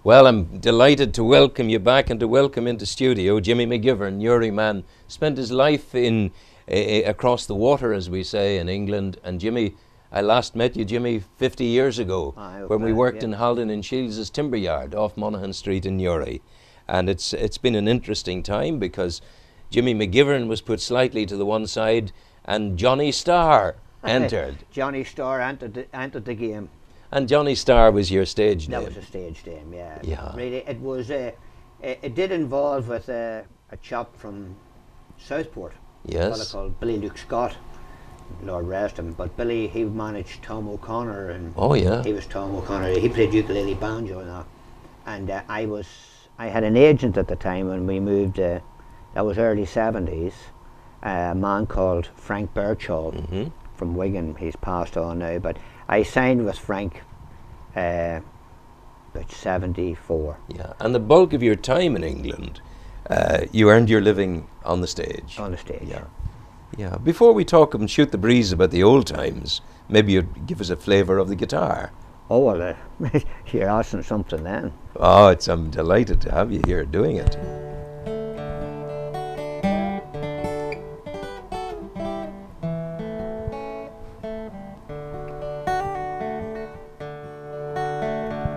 Well, I'm delighted to welcome you back and to welcome into studio Jimmy McGivern, Newry man. Spent his life in across the water, as we say, in England. And Jimmy, I last met you, Jimmy, 50 years ago, when we worked in Haldon and Shields' timber yard off Monaghan Street in Newry. And it's been an interesting time because Jimmy McGivern was put slightly to the one side and Johnny Starr entered. Johnny Starr entered the game. And Johnny Starr was your stage name. That was a stage name, yeah. Yeah. Really, it was. It did involve with a chap from Southport. Yes. A fellow called Billy Luke Scott. Lord rest him. But Billy, he managed Tom O'Connor, and oh yeah, he was Tom O'Connor. He played ukulele banjo and that. And I had an agent at the time when we moved. That was early 70s. A man called Frank Birchall from Wigan. He's passed on now, but I signed with Frank about 74. Yeah, and the bulk of your time in England, you earned your living on the stage. On the stage. Yeah. Yeah. Before we talk and shoot the breeze about the old times, maybe you'd give us a flavour of the guitar. Oh, well, you're asking something then. Oh, I'm delighted to have you here doing it.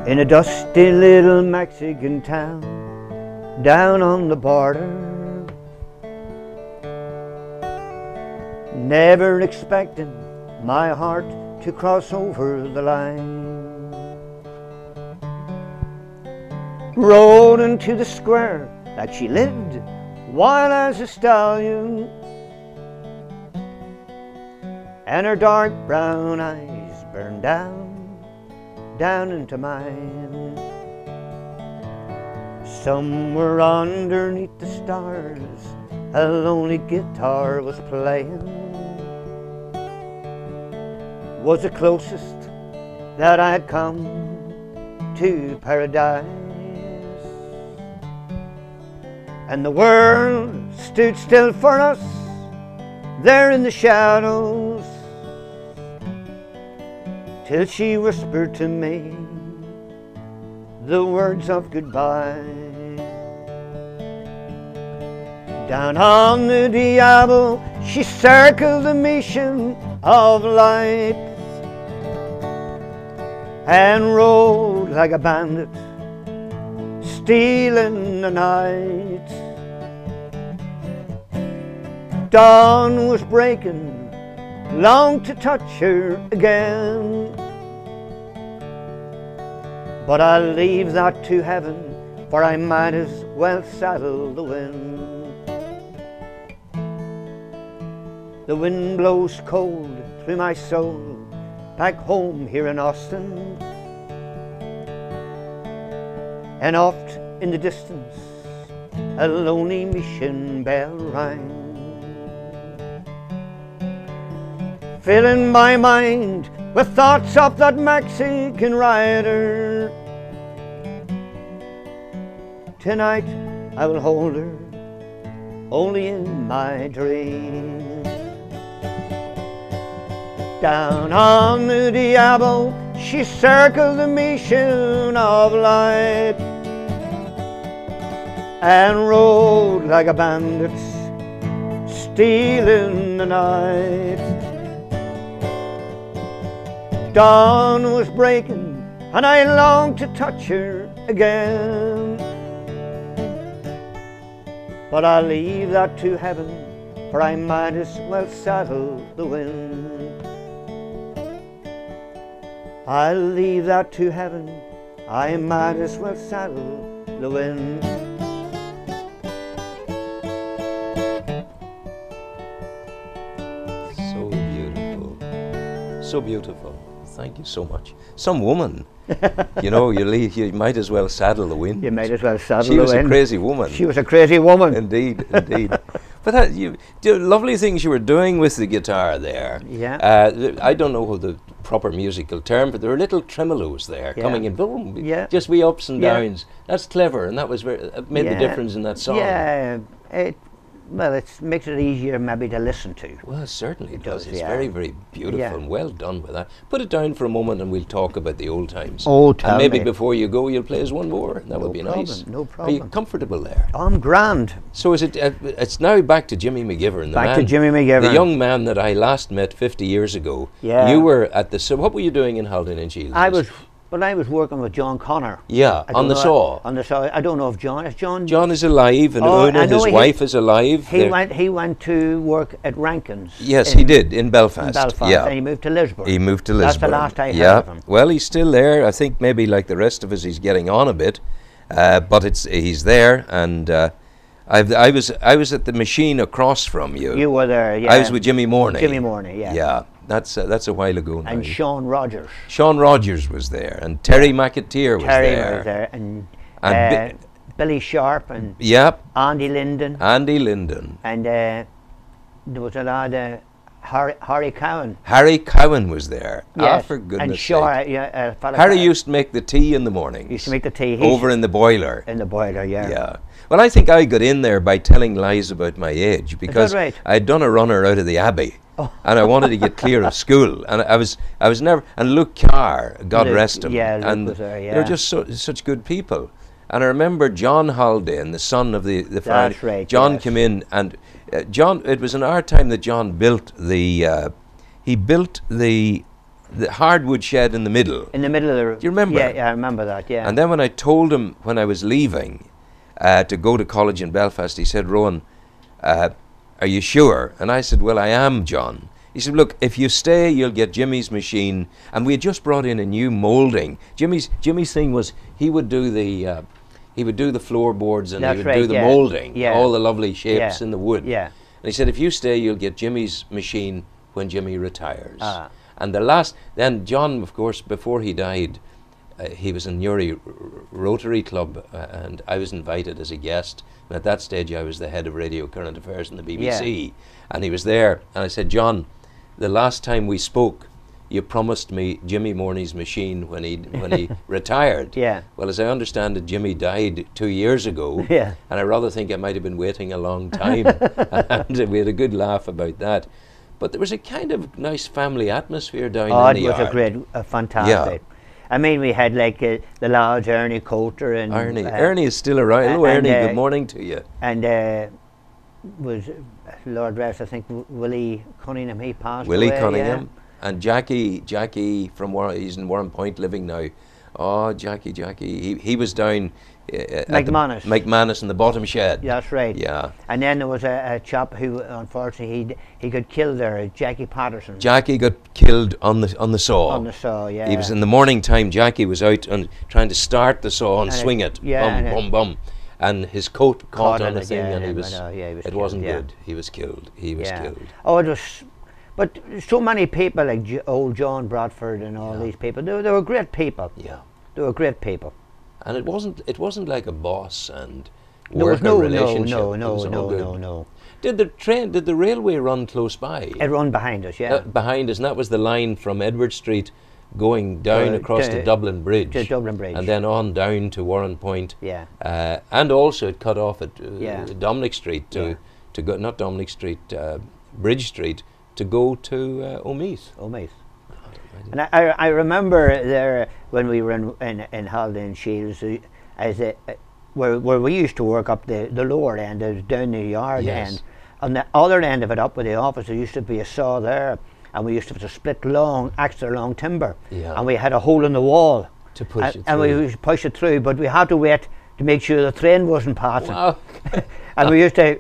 In a dusty little Mexican town down on the border, never expecting my heart to cross over the line, rode into the square that she lived wild as a stallion, and her dark brown eyes burned down into mine. Somewhere underneath the stars, a lonely guitar was playing. Was the closest that I'd come to paradise, and the world stood still for us there in the shadows, till she whispered to me the words of goodbye. Down on the Diablo she circled the mission of light, and rode like a bandit, stealing the night. Dawn was breaking, longed to touch her again, but I'll leave that to heaven, for I might as well saddle the wind. The wind blows cold through my soul back home here in Austin, and oft in the distance a lonely mission bell rang, filling my mind with thoughts of that Mexican rider. Tonight I will hold her only in my dreams. Down on the Diablo she circled the mission of light, and rode like a bandit, stealing the night. Dawn was breaking and I longed to touch her again, but I'll leave that to heaven, for I might as well saddle the wind. I'll leave that to heaven, I might as well saddle the wind. So beautiful. So beautiful. Thank you so much. Some woman, you know, you might as well saddle the wind. You might as well saddle the wind. She was a crazy woman. She was a crazy woman. Indeed, indeed. But the lovely things you were doing with the guitar there. Yeah. I don't know the proper musical term, but there were little tremolos there coming in, boom, just wee ups and downs. That's clever, and that was made the difference in that song. Yeah. well, it makes it easier maybe to listen to. Well, certainly it does. It's yeah. very, very beautiful Yeah. and well done with that. Put it down for a moment and we'll talk about the old times. Oh, tell and maybe me. before you go, you'll play us one more. That would be problem, nice. no Are you problem. comfortable there? I'm grand. So is it? It's now back to Jimmy McGivern. Back to Jimmy McGivern. The young man that I last met 50 years ago. Yeah. You were at the. So what were you doing in Haldane and Shields? I was working with John Connor. Yeah, I on don't the know- saw. On the saw. I don't know if John is John. John is alive, and Oh, Una, I know his he- wife, is alive. He went to work at Rankin's. Yes, in- he did in Belfast. In Belfast, Yeah. and he moved to Lisbon. He moved to That's Lisbon. the last I heard yeah. of him. Well, he's still there. I think maybe like the rest of us, he's getting on a bit, but he's there. And I was at the machine across from you. You were there, yeah. I was with Jimmy Morney. Jimmy Morney, yeah. Yeah, that's a while ago now. And Sean Rogers. Sean Rogers was there, and Terry McAteer was Terry there. was there, and And Billy Sharp, and Yep, Andy Linden, Andy Linden. and there was a lad, Harry Cowan. Harry Cowan was there. Yes, for goodness and sake. Shaw, yeah, fella Harry Cowan used to make the tea in the morning. used to make the tea. He's over in the boiler. in the boiler, yeah. Yeah. Well, I think I got in there by telling lies about my age because right? I'd done a runner out of the Abbey. Oh. And I wanted to get clear of school, and I was never. And Luke Carr, God Luke, rest him, yeah, Luke and was there, they were yeah. just such good people. And I remember John Haldane, the son of the father. That's right, John yes. came in, and John. It was in our time that John built the. He built the hardwood shed in the middle. In the middle of the. Do you remember? Yeah, I remember that. Yeah. And then when I told him when I was leaving to go to college in Belfast, he said, "Rowan, are you sure?" And I said, "Well, I am, John." He said, "Look, if you stay, you'll get Jimmy's machine." And we had just brought in a new moulding. Jimmy's thing was he would do the floorboards, and That's he would right, do the yeah. moulding, Yeah. all the lovely shapes Yeah. in the wood. Yeah. And he said, "If you stay, you'll get Jimmy's machine when Jimmy retires." Ah. And then John, of course, before he died, he was in Newry Rotary Club, and I was invited as a guest. And at that stage, I was the head of Radio Current Affairs in the BBC. And he was there, and I said, "John, the last time we spoke, you promised me Jimmy Morney's machine when he retired." Yeah. Well, as I understand it, Jimmy died 2 years ago. Yeah. And I rather think I might have been waiting a long time. And we had a good laugh about that. But there was a kind of nice family atmosphere down Oh, in it the was yard. fantastic. I mean, we had like the lads, Ernie Coulter and Ernie is still around. Hello, and, Ernie. Good morning to you. and was Lord rest, I think Willie Cunningham. He passed Willie away, Cunningham and Jackie from he's in Warren Point living now. Oh, Jackie. He was down at McManus. McManus in the bottom shed. Yeah, that's right. Yeah. And then there was a chap who, unfortunately, he got killed there, Jackie Patterson. Jackie got killed on the saw. On the saw, yeah. He was in the morning time. Jackie was out and trying to start the saw and swing it. yeah, Bum, bum. And his coat caught on on the it, thing, yeah, and he and was. he was It killed, wasn't yeah. good. He was killed. He was killed. Oh, it was. But so many people like old John Bradford and all these people, they were great people. Yeah. They were great people. And it wasn't like a boss and There was worker relationship. no. It was all good. Did the railway run close by? It run behind us, yeah. Behind us, and that was the line from Edward Street going down across to the Dublin Bridge. to Dublin Bridge. And then on down to Warren Point. Yeah. And also it cut off at Yeah. Dominic Street to go, not Dominic Street, Bridge Street, to go to Omeath. Omeath. And I remember there when we were in Haldane Shields, where we used to work up the lower end, it was down the yard Yes. end. On the other end of it, up with the office, there used to be a saw there, and we used to have to split extra long timber, Yeah. and we had a hole in the wall To push it and we through. used to push it through, but we had to wait to make sure the train wasn't passing. Wow. And we used to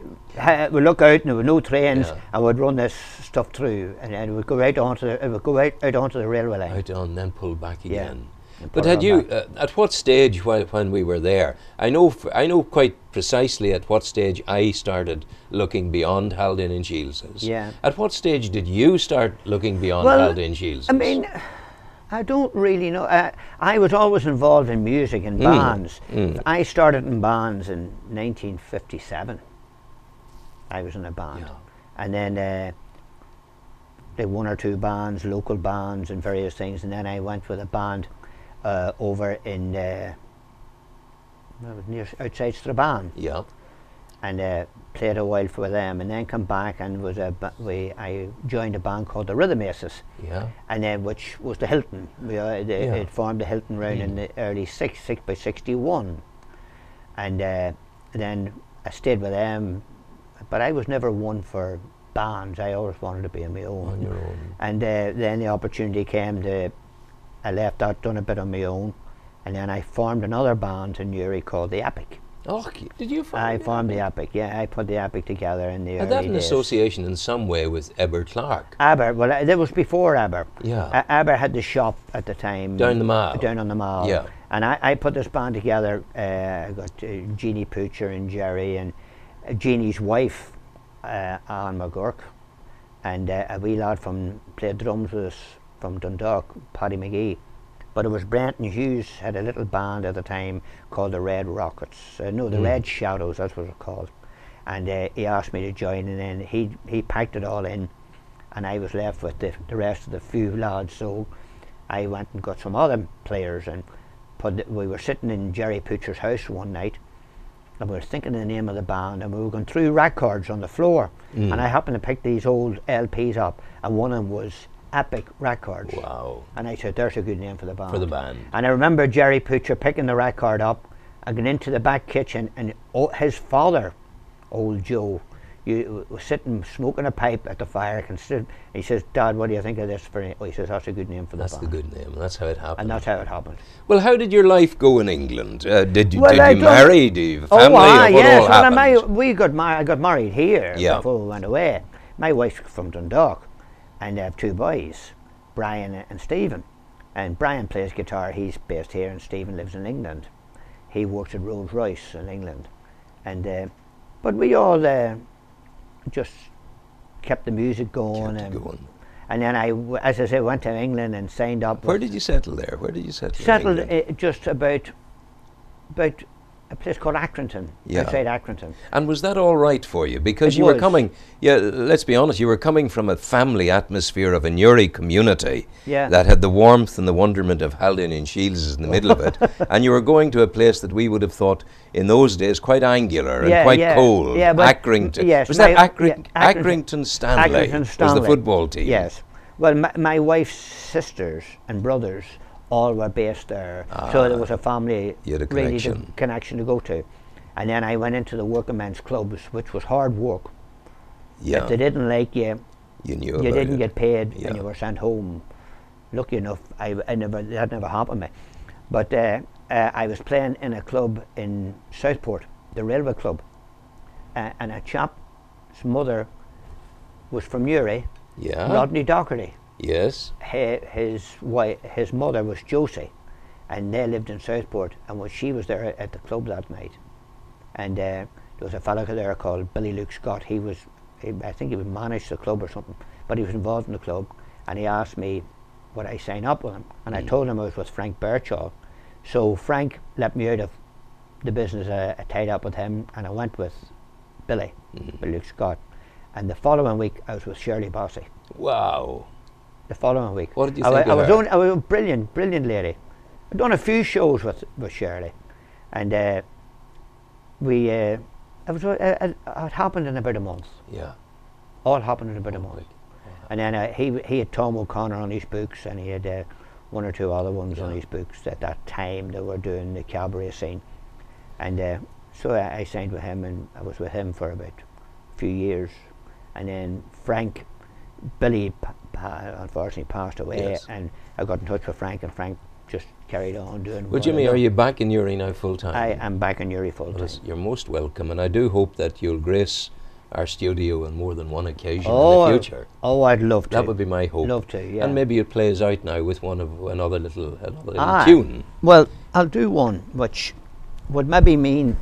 we look out and there were no trains, Yeah. and we'd run this stuff through, and it would go right onto the railway line. Out on, then pull back Yeah. again. And But put it had on you, back. at what stage when we were there, I know quite precisely at what stage I started looking beyond Haldane and Shields's. Yeah. At what stage did you start looking beyond Well, Haldane and Shields's? I mean, I don't really know. I was always involved in music and bands. I started in bands in 1957. I was in a band. Yeah. And then did one or two bands, local bands and various things. And then I went with a band over in outside Strabane. Yeah. and played a while for them, and then come back and I joined a band called the Rhythm Aces, and then which was the Hilton. It formed the Hilton round in the early by 61, and then I stayed with them, but I was never one for bands. I always wanted to be on my own. On your own. And then the opportunity came I left that, done a bit on my own, and then I formed another band in Newry called the Epic. Oh, did you form? I formed the Epic, yeah. I put the Epic together in the early that an days. association in some way with Eber Clark? Aber, well, that was before Aber. Yeah. Aber had the shop at the time. Down the mall. Down on the mall. Yeah. And I put this band together. I got Jeannie Poocher and Jerry, and Jeannie's wife, Alan McGurk, and a wee lad played drums with us from Dundalk, Paddy McGee. But it was Brenton Hughes had a little band at the time called the Red Rockets. The Red Shadows, that's what it was called. And he asked me to join, and then he packed it all in, and I was left with the rest of the few lads. So I went and got some other players, and we were sitting in Jerry Poocher's house one night, and we were thinking of the name of the band, and we were going through records on the floor, and I happened to pick these old LPs up, and one of them was Epic Records. Wow. And I said, there's a good name for the band. For the band. And I remember Jerry Poocher picking the record up and going into the back kitchen, and his father, old Joe, was sitting smoking a pipe at the fire. He says, Dad, what do you think of this? He says, that's a good name for the band. That's the good name, and that's how it happened. And that's how it happened. Well, how did your life go in England? Did you marry? Did you have family? Yes. Happened? I got married here before we went away. My wife's from Dundalk, and I have two boys, Brian and Stephen. And Brian plays guitar. He's based here, and Stephen lives in England. He works at Rolls Royce in England, and but we all just kept the music going. And then as I say, went to England and signed up. Where did you settle there? Where did you settle? Settled just about a place called Accrington, outside Accrington. And was that all right for you? Because you were coming, let's be honest, you were coming from a family atmosphere of a Newry community that had the warmth and the wonderment of Haldane and Shields in the middle of it, and you were going to a place that we would have thought in those days quite angular and quite cold. Accrington. Yes, was that Accrington Stanley? Accrington Stanley was the football team. Yes. Well, my wife's sisters and brothers all were based there, so there was a family connection to go to. And then I went into the working men's clubs, which was hard work. If they didn't like you, you didn't get paid, and you were sent home. Lucky enough, that never happened to me. But I was playing in a club in Southport, the railway club, and a chap's mother was from Newry, Rodney Doherty. Yes. His mother was Josie, and they lived in Southport, and she was there at the club that night. And there was a fellow there called Billy Luke Scott. I think he would manage the club or something, but he was involved in the club, and he asked me would I sign up with him, and I told him I was with Frank Birchall. So Frank let me out of the business. I tied up with him, and I went with Billy Luke Scott. And the following week I was with Shirley Bossy. Wow. The following week. What did you think of her? I was a brilliant lady. I'd done a few shows with Shirley, and it happened in about a month. Yeah. All happened in about a month. And then he had Tom O'Connor on his books, and he had one or two other ones on his books at that time. They were doing the cabaret scene, and so I signed with him, and I was with him for about a few years. And then Billy unfortunately passed away, and I got in touch with Frank, and Frank just carried on doing. Well, Jimmy, are you back in Newry now full time? I am back in Newry full time. You're most welcome, and I do hope that you'll grace our studio on more than one occasion in the future. Oh, I'd love to. That would be my hope. Love to, yeah. And maybe it plays out now with another little tune. Well, I'll do one which would maybe mean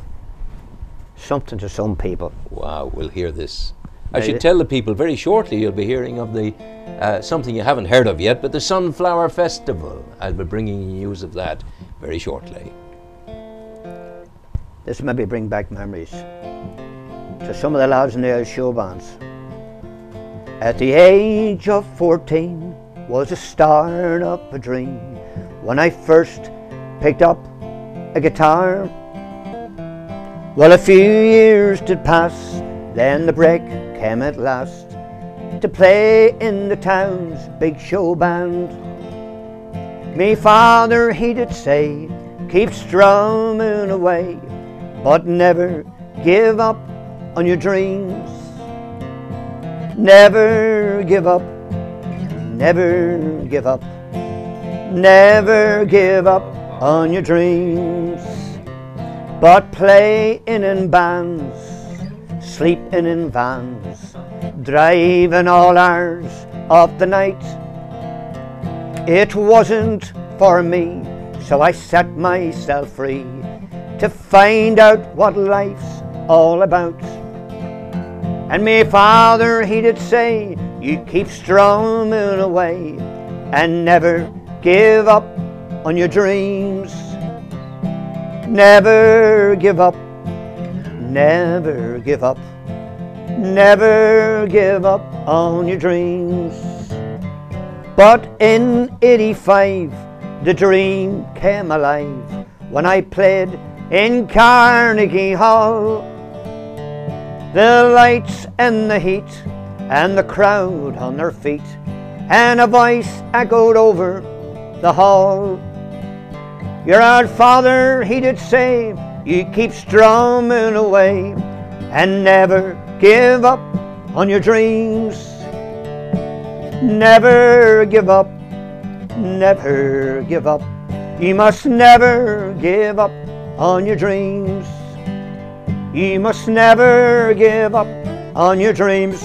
something to some people. Wow, we'll hear this. I should tell the people very shortly you'll be hearing of the something you haven't heard of yet, but the Sunflower Festival. I'll be bringing you news of that very shortly. This maybe bring back memories to some of the lads in the old show bands. At the age of 14 was the start of a dream when I first picked up a guitar. Well, a few years did pass, then the break came at last to play in the town's big show band. Me father, he did say, keep strumming away, but never give up on your dreams. Never give up, never give up, never give up on your dreams. But playing in bands, sleeping in vans, driving all hours of the night, it wasn't for me, so I set myself free to find out what life's all about. And me father, he did say, you keep strumming away and never give up on your dreams. Never give up, never give up, never give up on your dreams. But in '85 the dream came alive when I played in Carnegie Hall. The lights and the heat and the crowd on their feet, and a voice echoed over the hall. Your old father, he did say, you keep strumming away and never give up on your dreams. Never give up, never give up. You must never give up on your dreams. You must never give up on your dreams.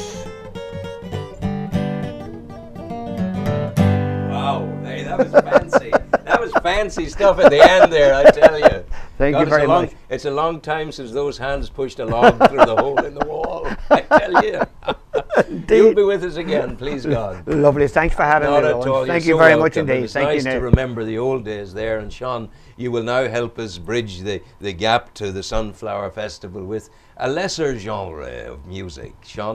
Wow, hey, that was fancy. That was fancy stuff at the end there, I tell you. Thank you very much. It's a long time since those hands pushed a log through the hole in the wall, I tell you. You'll be with us again, please God. Lovely. Thanks for having me. Not at all. Thank You're you so very welcome. much indeed. It's Thank nice you. to remember the old days there. And Sean, you will now help us bridge the gap to the Sunflower Festival with a lesser genre of music. Sean.